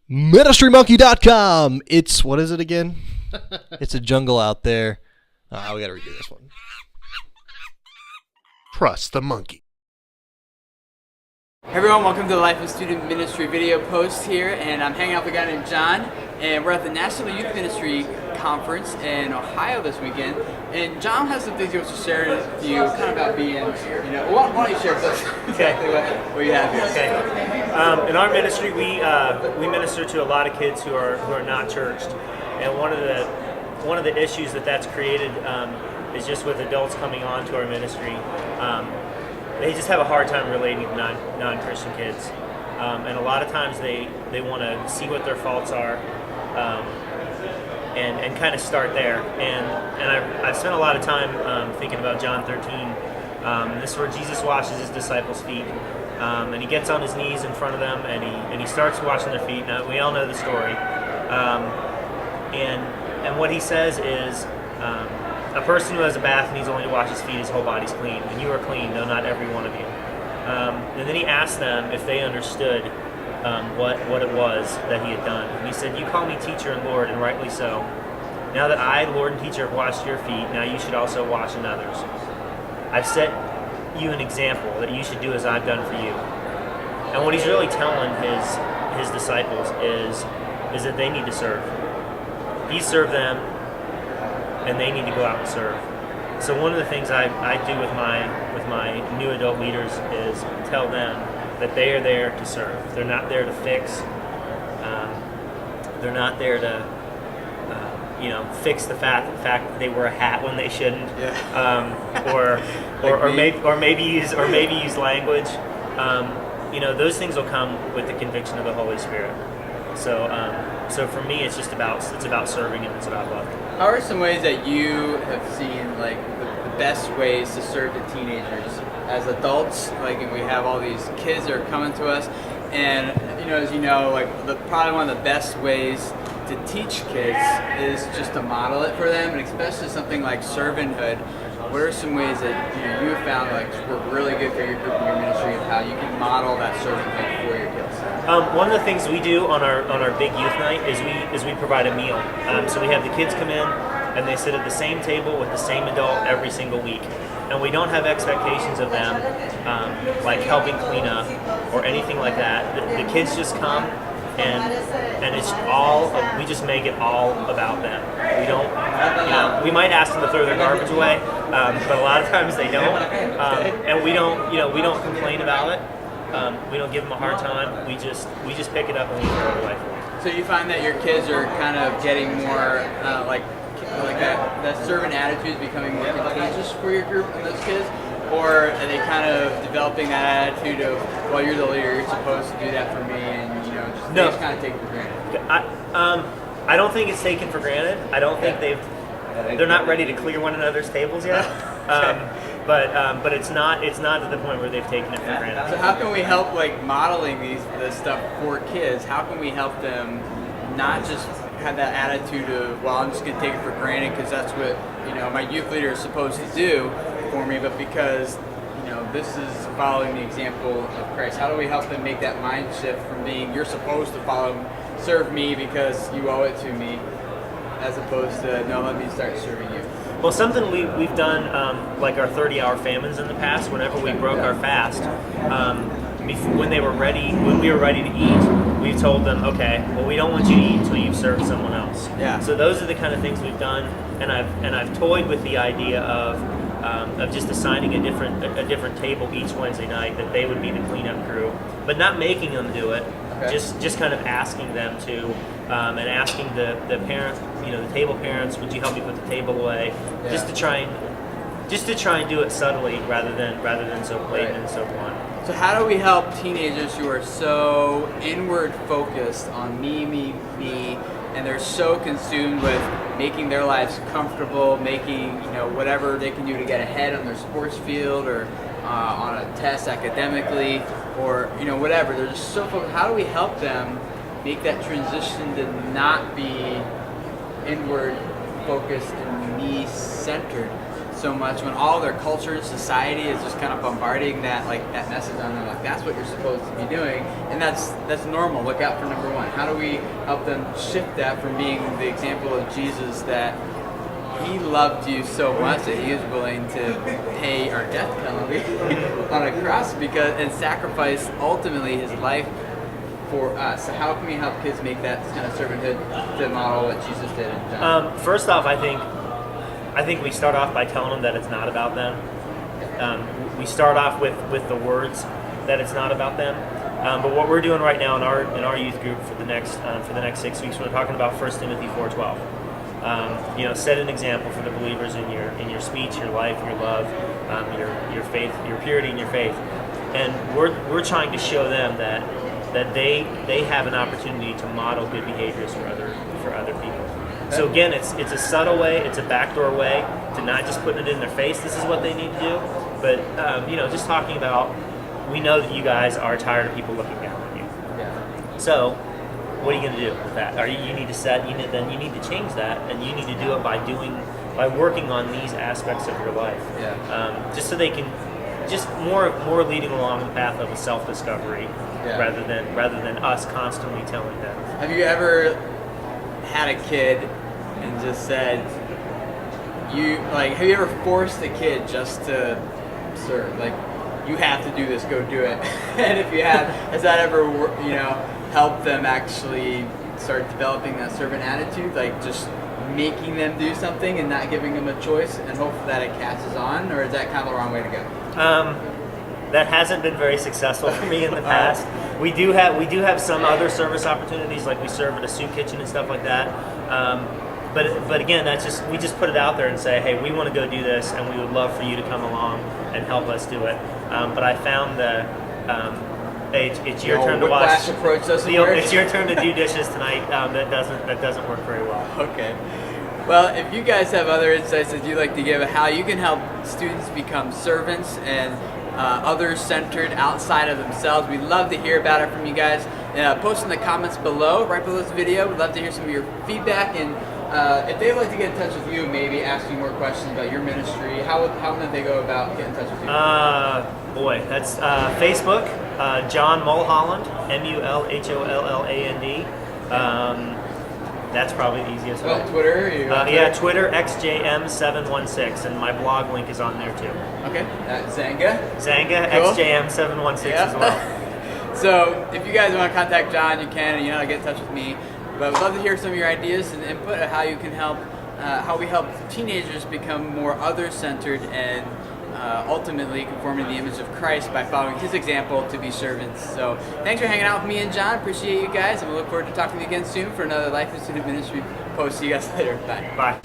MinistryMonkey.com. It's, what is it again? It's a jungle out there. We gotta redo this one. Trust the monkey. Hey everyone, welcome to the Life of Student Ministry video post here, and I'm hanging out with a guy named John, and we're at the National Youth Ministry Conference in Ohio this weekend, and John has some things he wants to share with you, kind of about being, why don't you share with us exactly what you have here. Okay. In our ministry, we minister to a lot of kids who are not churched, and one of the issues that's created is just with adults coming on to our ministry. They just have a hard time relating to non-Christian kids, and a lot of times they want to see what their faults are, and kind of start there. And I've spent a lot of time thinking about John 13. This is where Jesus washes his disciples' feet, and he gets on his knees in front of them, and he starts washing their feet. Now we all know the story, and what he says is. A person who has a bath needs only to wash his feet, his whole body's clean. And you are clean, though not every one of you. And then he asked them if they understood what it was that he had done. And he said, "You call me teacher and Lord, and rightly so. Now that I, Lord and teacher, have washed your feet, now you should also wash another's. I've set you an example that you should do as I've done for you." And what he's really telling his disciples is that they need to serve. He served them, and they need to go out and serve. So one of the things I do with my new adult leaders is tell them that they are there to serve. They're not there to fix. They're not there to fix the fact that they wear a hat when they shouldn't. Yeah. or maybe use language. Those things will come with the conviction of the Holy Spirit. So for me, it's about serving and it's about love. How are some ways that you have seen the best ways to serve the teenagers as adults? And we have all these kids that are coming to us, and as you know, probably one of the best ways to teach kids is just to model it for them, and especially something like servanthood. What are some ways that you have found work really good for your group and your ministry of how you can model that servanthood for your kids? One of the things we do on our big youth night is we provide a meal. So we have the kids come in and they sit at the same table with the same adult every single week, and we don't have expectations of them like helping clean up or anything like that. The kids just come. And it's we just make it all about them. We don't, we might ask them to throw their garbage away, but a lot of times they don't. And we don't complain about it. We don't give them a hard time. We just pick it up and we throw it away. So you find that your kids are kind of getting more that servant attitude is becoming more contagious for your group and those kids? Or are they kind of developing that attitude of, well, you're the leader, you're supposed to do that for me, and they just kind of take it for granted? I don't think it's taken for granted. I don't think they're not ready to clear one another's tables yet. But it's not to the point where they've taken it for granted. So how can we help modeling this stuff for kids? How can we help them not just have that attitude of, well, I'm just going to take it for granted because that's what my youth leader is supposed to do for me, but because this is following the example of Christ. How do we help them make that mind shift from being you're supposed to serve me because you owe it to me, as opposed to no, let me start serving you? Well, something we've done our 30-hour famines in the past. Whenever we broke our fast, when we were ready to eat, we told them, okay, well, we don't want you to eat until you've served someone else. Yeah. So those are the kind of things we've done, and I've toyed with the idea of just assigning a different table each Wednesday night that they would be the cleanup crew, but not making them do it. Okay. Just kind of asking them to, and asking the parents, the table parents, would you help me put the table away? Yeah. Just to try and do it subtly rather than so blatant and so blunt. So how do we help teenagers who are so inward focused on me, and they're so consumed with making their lives comfortable, making whatever they can do to get ahead on their sports field or on a test academically, or whatever. They're just so focused. How do we help them make that transition to not be inward focused and me centered, so much when all their culture and society is just kind of bombarding that message on them, like that's what you're supposed to be doing, and that's normal. Look out for number one. How do we help them shift that from being the example of Jesus, that he loved you so much that he was willing to pay our death penalty on a cross and sacrifice ultimately his life for us. So how can we help kids make that kind of servanthood to model what Jesus did in John? First off, I think we start off by telling them that it's not about them. We start off with the words that it's not about them. But what we're doing right now in our youth group for the next 6 weeks, we're talking about 1 Timothy 4:12. Set an example for the believers in your speech, your life, your love, your faith, your purity, and your faith. And we're trying to show them that they have an opportunity to model good behaviors for other people. So again, it's a subtle way, it's a backdoor way to not just putting it in their face. This is what they need to do, but just talking about, we know that you guys are tired of people looking down on you. Yeah. So what are you going to do with that? You need to change that, and you need to do it by working on these aspects of your life. Yeah. Just so they can, just more leading along the path of a self-discovery, rather than us constantly telling them. Have you ever had a kid and just said, have you ever forced a kid just to serve? Like, you have to do this, go do it. And if you have, has that ever, helped them actually start developing that servant attitude? Like just making them do something and not giving them a choice and hope that it catches on? Or is that kind of the wrong way to go? That hasn't been very successful for me in the past. We do have some other service opportunities, like we serve at a soup kitchen and stuff like that. But again, we just put it out there and say, hey, we want to go do this, and we would love for you to come along and help us do it. But I found that it's your turn to wash. Approach doesn't work. It's your turn to do dishes tonight. That doesn't work very well. Okay. Well, if you guys have other insights that you'd like to give, how you can help students become servants and others-centered outside of themselves, we'd love to hear about it from you guys. Post in the comments below, right below this video. We'd love to hear some of your feedback, and if they'd like to get in touch with you, maybe ask you more questions about your ministry, how would they go about getting in touch with you? That's Facebook, John Mulholland, MULHOLLAND. That's probably the easiest way. Twitter? Twitter, XJM716, and my blog link is on there too. Okay. Zanga? Zanga, cool. XJM716 as well. So if you guys want to contact John, you can, and get in touch with me. But I'd love to hear some of your ideas and input on how you can help, how we help teenagers become more other-centered and ultimately conforming to the image of Christ by following his example to be servants. So thanks for hanging out with me and John. Appreciate you guys, and we look forward to talking to you again soon for another Life in Student Ministry post. See you guys later. Bye. Bye.